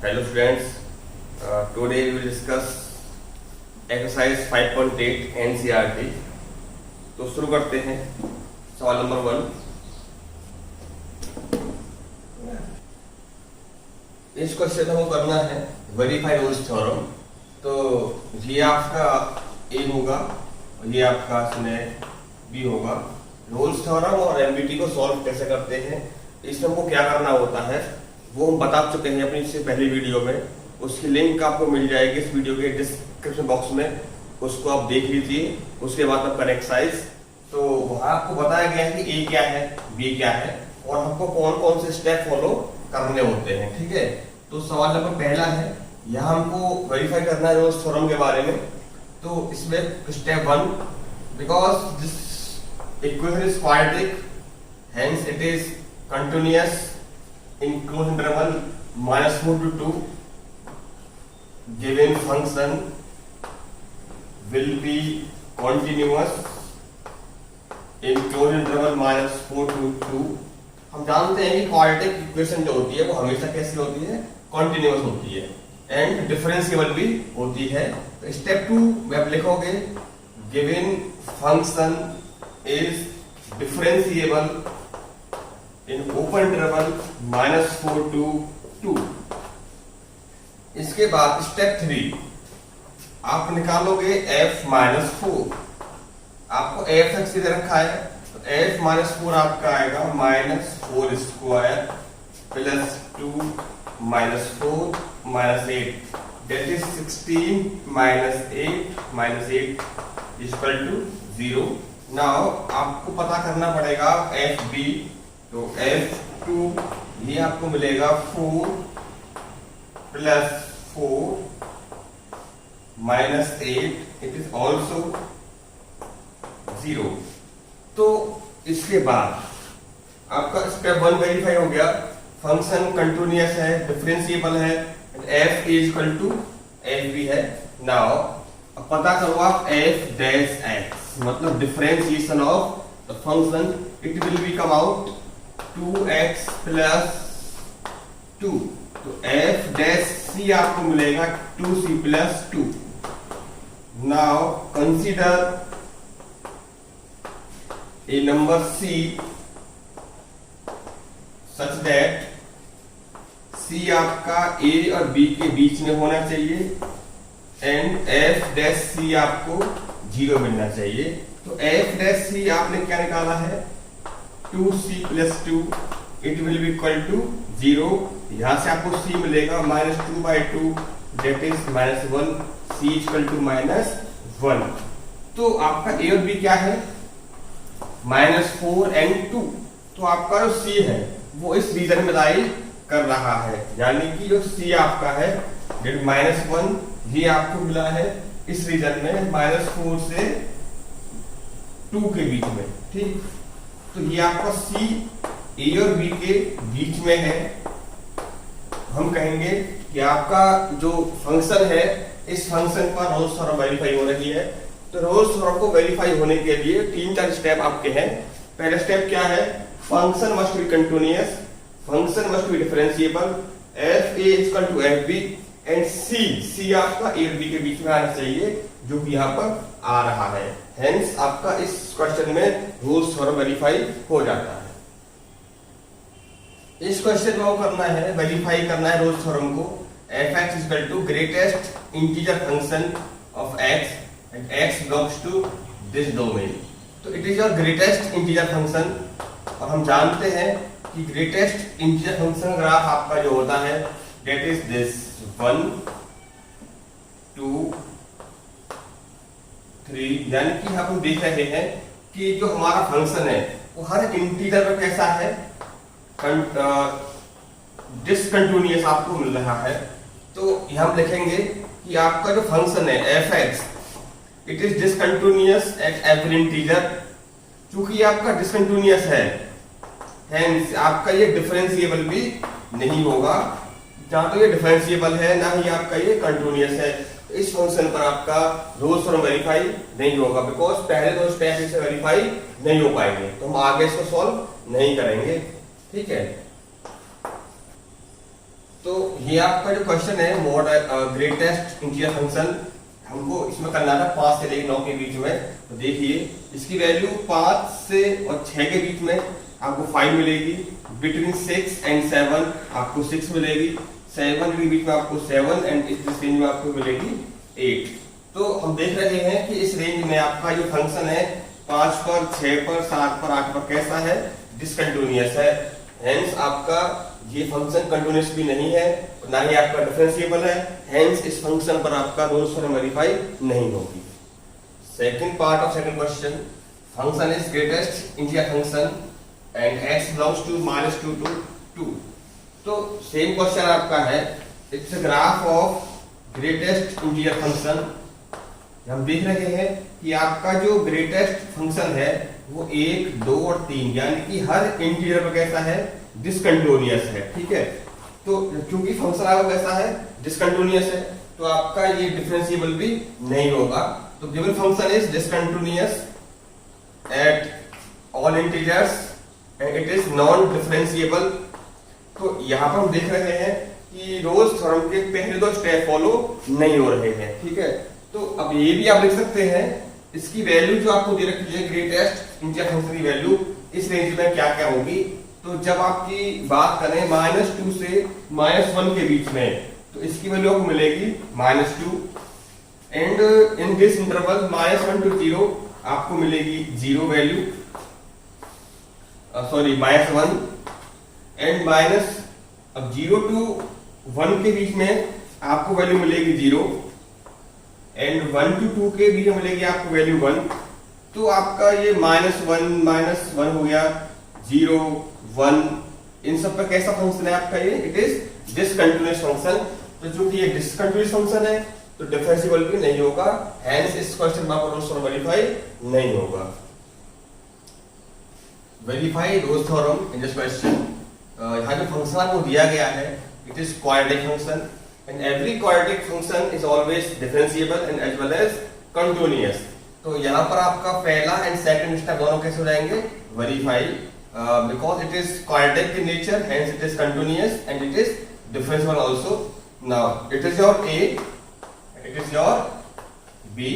Hello students, today we will discuss exercise 5.8 NCERT। तो शुरू करते हैं। सवाल नंबर 1, इस क्वेश्चन को करना है वेरीफाई रोल्स थ्योरम। तो ये आपका ए होगा और ये आपका इसमें बी होगा। रोल्स थ्योरम और एमबीटी को सॉल्व कैसे करते हैं, इसमें हमको क्या करना होता है वो हम बता चुके हैं अपनी इससे पहली वीडियो में। उसकी लिंक आपको मिल जाएगी इस वीडियो के डिस्क्रिप्शन बॉक्स में, उसको आप देख लीजिए। उसके बाद आपका एक्सरसाइज, तो वहां आपको बताया गया है कि ए क्या है, बी क्या है और हमको कौन कौन से स्टेप फॉलो करने होते हैं। ठीक है, तो सवाल नंबर पहला है, यहाँ हमको वेरीफाई करना है रोल्स थ्योरम के बारे में। तो इसमें step 1, because this equation is quadratic hence it is continuous in closed interval -4 to 2 given function will be continuous in closed interval -4 to 2। हम जानते हैं कि क्वाड्रेटिक इक्वेशन जो होती है वो हमेशा कैसी होती है, कॉन्टिन्यूअस होती है एंड डिफरेंशिएबल भी होती है। तो स्टेप 2 में आप लिखोगे given function is differentiable in open interval -4 to 2। इसके बाद स्टेप 3 आप निकालोगे f-4। आपको f(x) दे रखा है तो f-4 आपका आएगा -4 square plus 2 -4 -8 that is 16 -8 equal to 0। Now आपको पता करना पड़ेगा fb। तो f2 ये आपको मिलेगा 4 प्लस 4 -8 इट इज ऑल्सो 0। तो इसके बाद आपका स्टेप 1 वेरीफाई हो गया, फंक्शन कंटिन्यूअस है, डिफरेंशिएबल है, f is equal to fb है। नाउ अब पता करो आप f डैश x मतलब differentiation of the function, it will be come out 2x plus 2। तो f डैश c आपको मिलेगा 2c plus 2। Now consider a number c such that c आपका a और b के बीच में होना चाहिए एंड f डैश c आपको 0 मिलना चाहिए। तो f डैश c आपने क्या निकाला है 2c plus 2, it will be equal to 0। यहां से आपको c मिलेगा -2/2 that is -1, c equal to -1। तो आपका a और b क्या है -4 and 2। तो आपका जो c है वो इस रीजन में लाई कर रहा है, यानी कि जो c आपका है डेट -1 ये आपको मिला है इस रीजन में -4 से 2 के बीच में। ठीक, तो ये आपका c a और b के बीच में है। हम कहेंगे कि आपका जो फंक्शन है इस फंक्शन पर रोल्स थ्योरम वेरीफाई हो रही है। तो रोल्स थ्योरम को वेरीफाई होने के लिए 3-4 स्टेप आपके हैं। पहला स्टेप क्या है, function must be continuous, function must be differentiable, f a equal to f b and c आपका a और b के बीच में आना चाहिए जो कि यहाँ पर आ रहा है। हेंस आपका इस क्वेश्चन में रोल्स थ्योरम वेरीफाई हो जाता है। इस क्वेश्चन में करना है वेरीफाई करना है रोल्स थ्योरम को, f(x) equal to greatest integer function of x and x belongs to this domain. तो it is your greatest integer function और हम जानते हैं कि ग्रेटेस्ट इंटीजर फंक्शन ग्राफ आपका जो होता है दैट इज दिस 1 2 3। यानी कि हम देख रहे हैं कि जो हमारा फंक्शन है वो हर इंटीजर पर कैसा है, डिसकंटिन्यूअस आपको मिल रहा है। तो यहां हम लिखेंगे कि आपका जो फंक्शन है f(x) it is discontinuous at every integer. चूंकि आपका डिसकंटिन्यूअस है हेंस आपका ये डिफरेंशिएबल भी नहीं होगा। जहां तो ये डिफरेंशिएबल है ना ही आपका ये कंटिन्यूअस है, तो इस फंक्शन पर आपका रोल्स थ्योरम वेरीफाई नहीं होगा, बिकॉज पहले दो स्टेप इसे वेरीफाई नहीं हो पाएंगे, तो हम आगे इसको सॉल्व नहीं करेंगे। ठीक है, तो ये आपका जो क्वेश्चन है मोड ग्रेटेस्ट इंटीजर फंक्शन, हमको इसमें करना था 5 से लेकर 9 के बीच में। तो देखिए इसकी वैल्यू 5 से और 6 के बीच में आपको 5 मिलेगी, बिटवीन 6 एंड 7 आपको 6 मिलेगी, 7 के बीच में आपको 7 एंड इस रेंज में आपको मिलेगी 8। तो हम देख रहे हैं कि इस रेंज में आपका जो फंक्शन है 5 पर, 6 पर, 7 पर, 8 पर कैसा है, डिसकंटिन्यूअस है। हेंस आपका ये फंक्शन कंटिन्यूअस भी नहीं है, ना ही आपका डिफरेंशिएबल है। हेंस इस फंक्शन पर आपका रोल्स थ्योरम वेरीफाई नहीं होगी। Second part of second question, function is greatest integer function and x belongs to -2 to 2। तो सेम क्वेश्चन आपका है, it's a graph of greatest integer function. हम देख रहे हैं कि आपका जो ग्रेटेस्ट फंक्शन है वो 1, 2 और 3 यानी कि हर इंटीजर पर कैसा है, डिसकंटिन्यूअस है। ठीक है, तो क्योंकि फंक्शन आपका कैसा है, डिसकंटिन्यूअस है, तो आपका ये डिफरेंशिएबल भी नहीं होगा। तो given function is discontinuous at all integers and it is non differentiable. तो यहाँ पर हम देख रहे हैं कि रोल्स थ्योरम के पहले 2 स्टेप फॉलो नहीं हो रहे हैं। ठीक है, तो अब ये भी आप लिख सकते हैं, इसकी वैल्यू जो आपको दे रखी है ग्रेटेस्ट इंटीजर फंक्शन की वैल्यू इस रेंज में क्या क्या होगी। तो जब आपकी बात करें -2 से -1 के बीच में, तो इसकी वैल्यू आपको मिलेगी -2 and in this interval -1 to 0 आपको मिलेगी 0 वैल्यू, सॉरी -1 एंड अब 0 to 1 के बीच में आपको वैल्यू मिलेगी 0 एंड 1 to 2 के बीच में मिलेगी आपको वैल्यू 1। तो आपका ये -1 हो गया, 0, 1, इन सब पर कैसा फंक्शन है आपका ये, इट इज डिसकंटिन्यूअस फंक्शन। तो जो कि ये डिसकंटिन्यूअस फंक्शन है तो डिफरेंशिएबल भी नहीं होगा, हेंस इस क्वेश्चन में आपको रोल्स थ्योरम वेरीफाई नहीं होगा। Verify Rolle's theorem in this question. यहाँ जो फंक्शन आपको दिया गया है it is quadratic function and every quadratic function is always differentiable and as well as continuous. तो यहाँ पर आपका पहला एंड सेकंड स्टेप दोनों कैसे हो जाएंगे, verify, because it is quadratic in nature, hence it is continuous and it is differentiable also. Now it is your A, it is your B,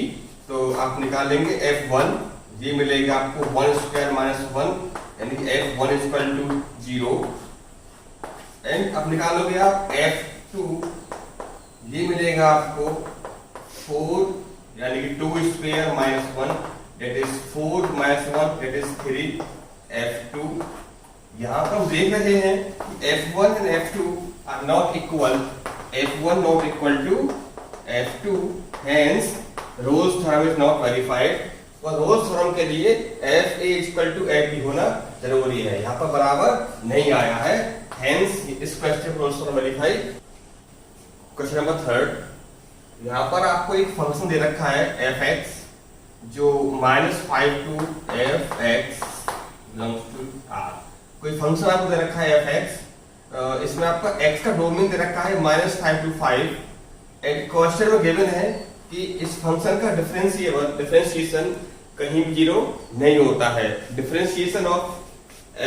तो आप निकाल लेंगे F1, ये मिलेगा आपको 1 square -1 यानी कि F1 is equal to 0 and अब निकालोगे आप F2, ये मिलेगा आपको 4 यानी कि 2 square -1 that is 4 -1 that is 3 F2। यहाँ पर हम देख रहे हैं कि F1 and F2 are not equal, F1 not equal to F2, hence Rolle's theorem is not verified। और Rolle's theorem के लिए FA equal to FB होना जरूरी है, यहाँ पर बराबर नहीं आया है, hence इस question Rolle's theorem verify। Question number 3, यहाँ पर आपको एक फंक्शन दे रखा है fx जो -5 to fx belongs to R। कोई फंक्शन आपको दे रखा है fx, इसमें आपका x का डोमेन दे रखा है -5 to 5 एंड क्वेश्चन में गिवन है कि इस फंक्शन का डिफरेंशिएशन कहीं भी 0 नहीं होता है। Differentiation of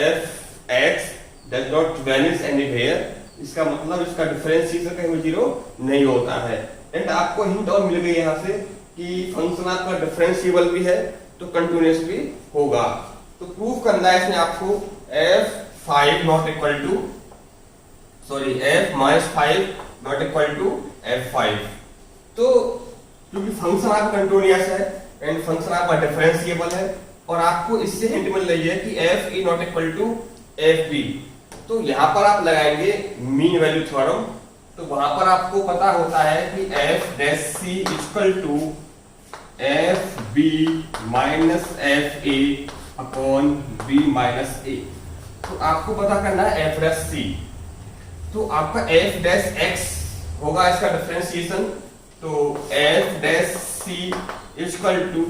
fx does not vanish anywhere, इसका मतलब इसका डिफरेंशिएशन कहीं भी 0 नहीं होता है। एंड आपको हिंट और मिल गई यहाँ से कि फंक्शन आपका डिफरेंशिएबल भी है तो कंटिन्यूअस भी होगा। तो प्रूफ करना है इसमें आपको f5 not equal to f-5 not equal to f5। तो क्योंकि फंक्शन आपका कंटिन्यूअस है एंड फंक्शन आपका डिफरेंशिएबल है और आपको इससे हिंट मिल रही है कि f not equal to fb, तो यहाँ पर आप लगाएंगे मीन वैल्यू थ्योरम। तो वहां पर आपको पता होता है कि f' equal to fb minus fa upon b minus a। तो आपको पता करना है f'। तो आपका f' होगा इसका डिफरेंशिएशन, तो f' इक्वल टू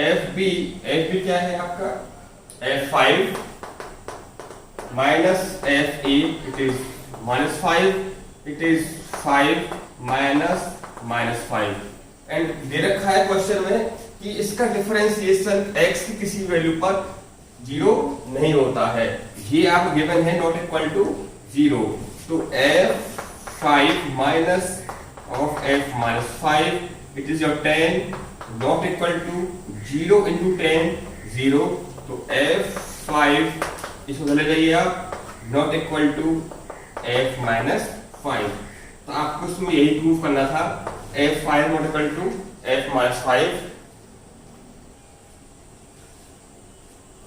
fb क्या है आपका f5 minus fa, it is -5, it is 5 minus 5 and they रखा है क्वेश्चन में कि इसका डिफरेंशिएशन x की किसी वैल्यू पर 0 नहीं होता है, ये आप गिवन है नॉट इक्वल टू 0। तो 5 minus of f minus 5, it is your 10 not equal to 0 into 10 0, तो f5 इसको चले जाइए आप not equal to f minus 5। तो आपको इसमें यही प्रूव करना था f5 not equal to f minus 5।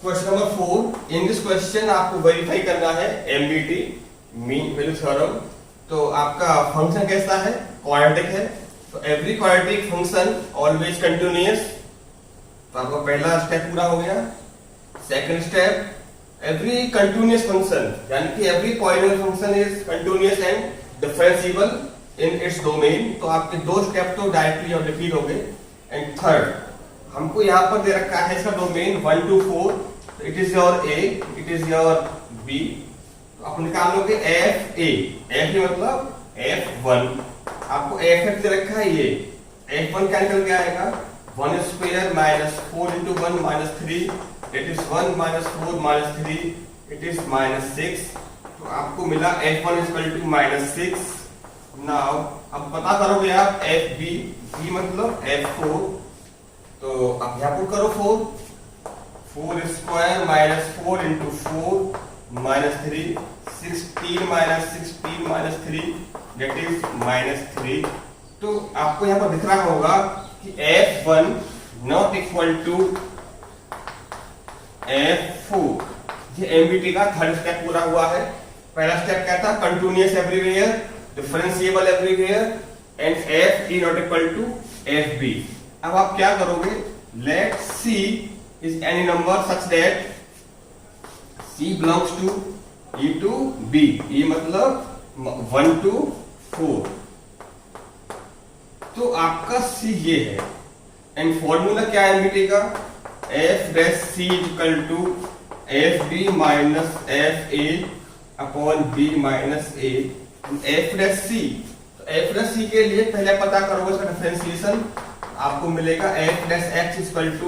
Question number 4, in this question आपको वेरीफाई करना है एमबीटी मीन वैल्यू थ्योरम। तो आपका फंक्शन कैसा है, क्वाड्रेटिक है, तो every quadratic function always continuous. तो आपका पहला स्टेप पूरा हो गया। Second step, every continuous function यानी कि every polynomial function is continuous and differentiable in its domain. तो आपके दो स्टेप तो डायरेक्टली और रिपीट हो गए। एंड थर्ड, हमको यहाँ पर दे रखा है इसका domain 1 to 4, it is your A, it is your B. तो आप निकाल लोगे एफ ए, एफ मतलब f1, आपको f दे रखा है ये f1 क्या निकल के आएगा 1 square minus 4 into 1 minus 3, it is 1 minus 4 minus 3, it is -6। तो आपको मिला f1 इक्वल टू -6। नाउ अब पता करोगे आप fb, b मतलब f4। तो आप यहाँ पुट करो 4 square minus 4 into 4 minus 3, 16 minus 16 minus 3, that is -3। तो आपको यहाँ पर दिख रहा होगा कि f1 not equal to f4। ये एमबीटी का थर्ड स्टेप पूरा हुआ है। पहला स्टेप क्या था, continuous everywhere, differentiable everywhere and f is not equal to fb। अब आप क्या करोगे, let c is any number such that c belongs to e to b, e मतलब 1 to 4। तो आपका c ये है। एंड फॉर्मूला क्या है एमबीटी का, f dash c equal to fb minus fa upon b minus a f dash c। तो f dash c के लिए पहले पता करोगे इसका डिफरेंशिएशन, आपको मिलेगा f dash x equal to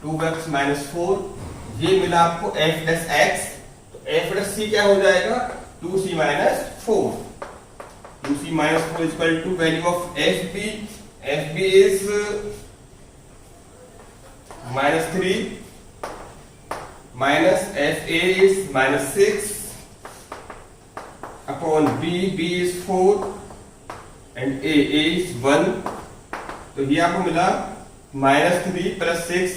2x minus 4, ये मिला आपको f डैश x। तो f डैश c क्या हो जाएगा 2c minus 4, 2c minus 4 equal to value of fb, fb is -3 minus fa is -6 upon b, b is 4 and a is 1। तो ये आपको मिला -3 प्लस 6,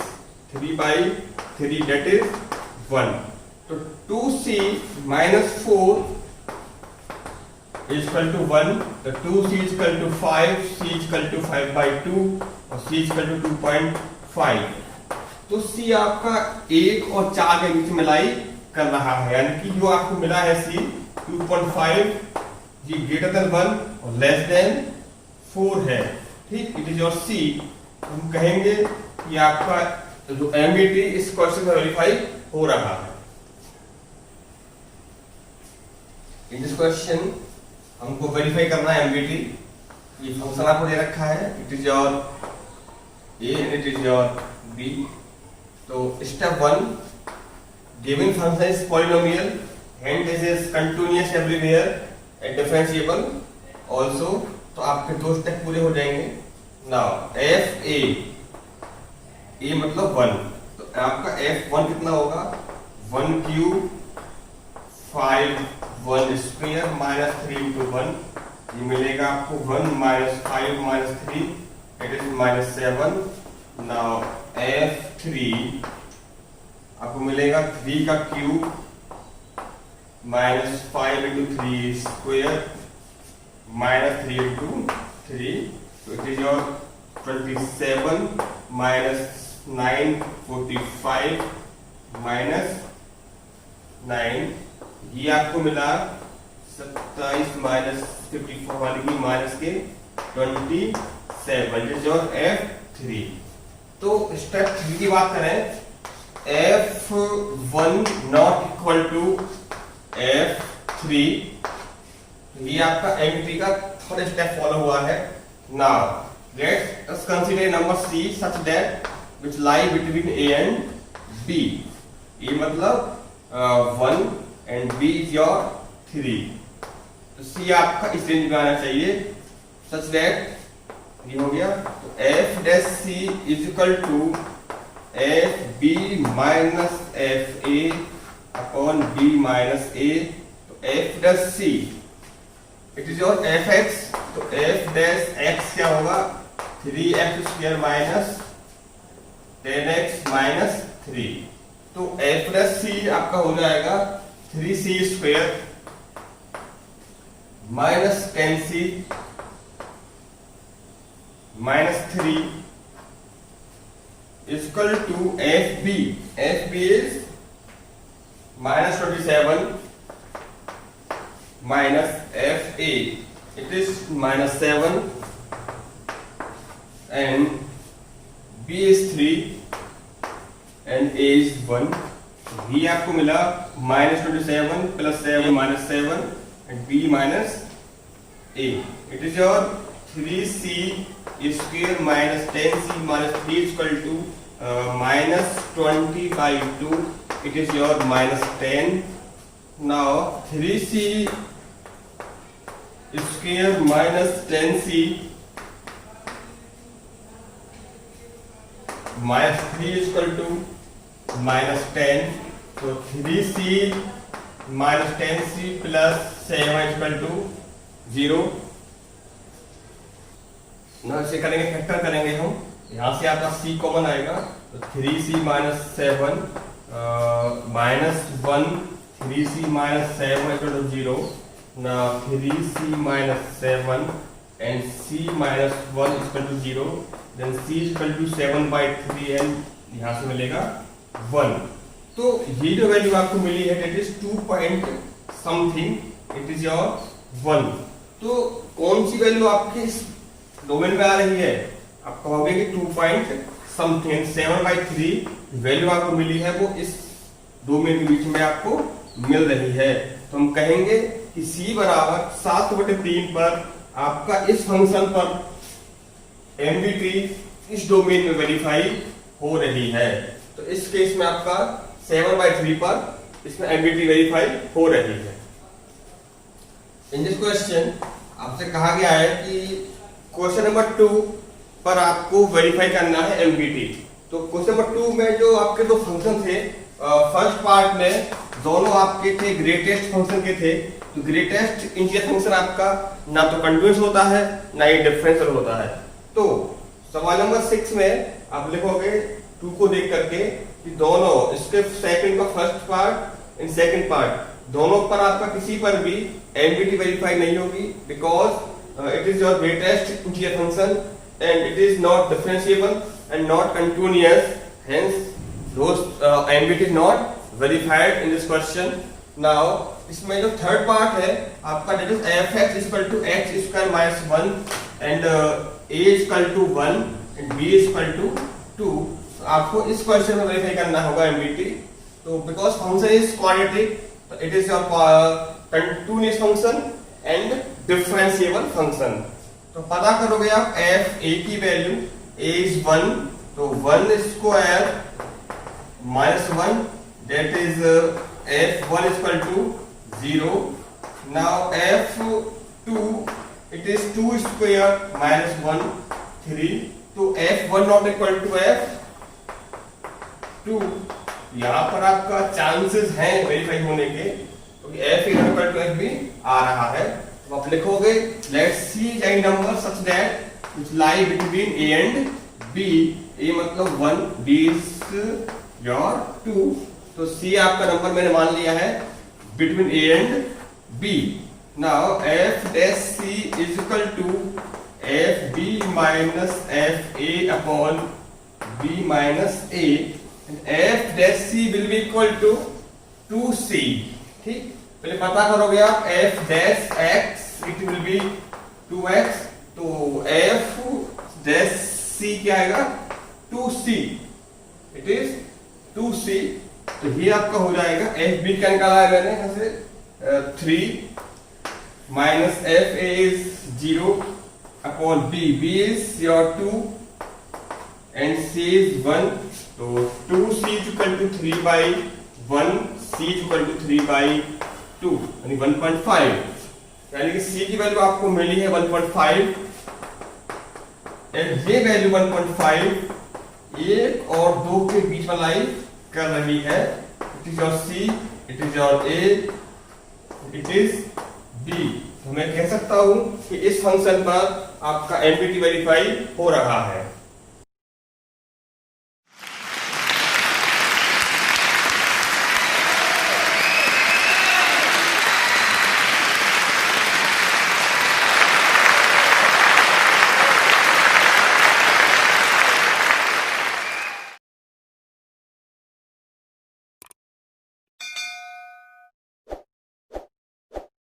3/3 that is 1। तो 2c minus 4 is equal to 1, तो 2c is equal to 5, c is equal to 5/2 और c is equal to 2.5। तो c आपका 1 और 4 के बीच में लाई कर रहा है, यानी कि जो आपको मिला है c 2.5 ये ग्रेटर देन 1 और लेस देन 4 है। ठीक, इट इज योर c। हम कहेंगे कि आपका जो एमबीटी इस क्वेश्चन में वेरीफाई हो रहा है। इन दिस क्वेश्चन हमको वेरीफाई करना है एमबीटी। ये फंक्शन आपको दे रखा है, it is your A and it is your B. तो step 1, given function is polynomial and this is continuous everywhere and differentiable also. तो आपके दो स्टेप पूरे हो जाएंगे। नाउ एफ ए मतलब 1, तो आपका f1 कितना होगा 1 क्यूब 5 1 स्क्वायर माइनस 3 into 1, ये मिलेगा आपको 1 minus 5 minus 3 it is -7। Now f3 आपको मिलेगा 3 का क्यूब -5 into 3 स्क्वायर -3 into 3, तो it is your 27 minus 9 45 minus 9, ये आपको मिला 27 minus 54 वाली की माइनस के 27 इज योर f3। तो स्टेप 3 की बात करें, f1 not equal to f3, ये आपका एमबीटी का थर्ड स्टेप फॉलो हुआ है। Now let us consider number c such that which lie between a and b। a मतलब 1 and b is your 3। तो सी आपका इस रेंज में आना चाहिए, सच दैट ये हो गया। तो F dash C is equal to F B minus F A upon B minus A. तो F dash C it is your F X, तो एफ डैश एक्स क्या होगा 3x² माइनस 10x माइनस 3। तो F dash सी आपका हो जाएगा 3c² minus 10c minus 3 is equal to FB. FB is minus 27 minus FA. It is minus 7 and B is 3 and A is 1. B आपको मिला minus 27 plus 7 minus 7 and B minus A. It is your 3C square minus 10C minus 3 is equal to minus 20 by 2. It is your minus 10. Now 3C square minus 10C minus 3 is equal to minus 10. So 3C minus 10C plus 7 is equal to 0. ना इसे करेंगे, factor करेंगे हम, यहाँ से आपका c common आएगा, तो 3c minus 7 minus 1 3c minus 7 equal to 0। ना 3c minus 7 and c minus 1 equal to 0, then c equal to 7 by 3 and यहाँ से मिलेगा 1। तो ये जो वैल्यू आपको मिली है it is 2 point something, it is your 1। तो कौन सी वैल्यू आपके इस डोमेन में आ रही है, आप कहोगे कि 2 पॉइंट समथिंग 7/3 वैल्यू आपको मिली है, वो इस डोमेन के बीच में आपको मिल रही है। तो हम कहेंगे कि c बराबर 7/3 पर आपका इस फंक्शन पर एमबीटी इस डोमेन में वेरीफाई हो रही है। तो इस केस में आपका 7/3 पर इसमें एमबीटी वेरीफाई हो रही है। इन दिस क्वेश्चन आपसे कहा गया है कि क्वेश्चन नंबर 2 पर आपको वेरीफाई करना है एमबीटी। तो क्वेश्चन नंबर 2 में जो आपके दो फंक्शन थे, फर्स्ट पार्ट में दोनों आपके थे ग्रेटेस्ट फंक्शन के थे। तो ग्रेटेस्ट इंटीजर फंक्शन आपका ना तो कंटीन्यूअस होता है ना ही डिफरेंशियल होता है। तो सवाल नंबर 6 में आप लिखोगे 2 को देख करके कि दोनों इसके सेकंड का first part and second part दोनों पर आपका किसी पर भी एमबीटी वेरीफाई नहीं होगी, because it is your greatest integer function and it is not differentiable and not continuous, hence those MBT is not verified in this question. Now इसमें जो थर्ड पार्ट है आपका that is f(x) is equal to x square minus 1 and a is equal to 1 and b is equal to 2. आपको इस question में verify करना होगा MBT। तो because function is quadratic, it is your continuous function and differentiable function. तो पता करोगे आप एफ ए की वैल्यू ए इज 1, तो 1 square minus 1 that is f1 is equal to 0. Now f2 it is 2 square minus 1 3. तो f1 not equal to f2। यहाँ पर आपका चांसेस हैं वेरीफाई होने के, क्योंकि f इक्वल टू f भी आ रहा है। तो आप लिखोगे let's see any number such that which lie between a and b। a मतलब 1, b इज योर 2। तो c आपका नंबर मैंने मान लिया है between a and b। Now f dash c is equal to f b minus f a upon b minus a and f dash c will be equal to 2c। ठीक, पहले पता करोगे आप f dash x it will be 2x, तो f dash c क्या आएगा 2c, it is 2c। तो ये आपका हो जाएगा f b क्या निकाला है मैंने यहाँ से 3 minus f a is 0 upon b, b is your 2 and c is 1। तो 2c is equal to 3 by 1, c is equal to 3 by 2 यानी 1.5। यानी कि C की वैल्यू आपको मिली है 1.5 एंड ये वैल्यू 1.5 1 और 2 के बीच में लाई कर रही है। It is your C, it is your A, it is B। तो मैं कह सकता हूं कि इस फंक्शन पर आपका एमपीटी वेरीफाई हो रहा है।